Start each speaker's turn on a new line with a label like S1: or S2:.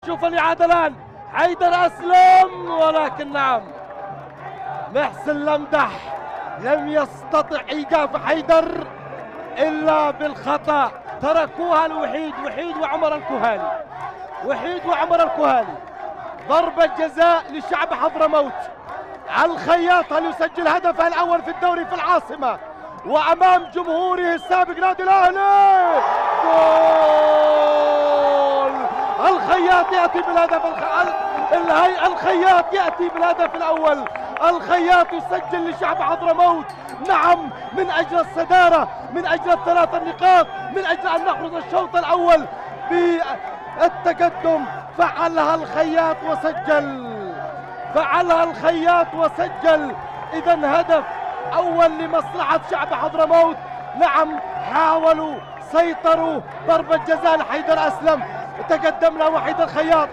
S1: شوف الإعادة الآن، حيدر أسلم، ولكن نعم محسن لمدح لم يستطع إيقاف حيدر إلا بالخطأ. تركوها الوحيد، وحيد وعمر الكهالي، وحيد وعمر الكهالي. ضربة جزاء لشعب حضرموت. الخياط هل يسجل هدفه الأول في الدوري في العاصمة وأمام جمهوره السابق نادي الأهلي؟ جول! الخياط يأتي بالهدف الخياط يأتي بالهدف الأول. الخياط يسجل لشعب حضرموت، نعم، من أجل الصدارة، من أجل الثلاث النقاط، من أجل أن نخرج الشوط الأول بالتقدم. فعلها الخياط وسجل، إذا هدف أول لمصلحة شعب حضرموت. نعم، حاولوا، سيطروا، ضربة جزاء لحيدر أسلم، تقدم له وحيد الخياط.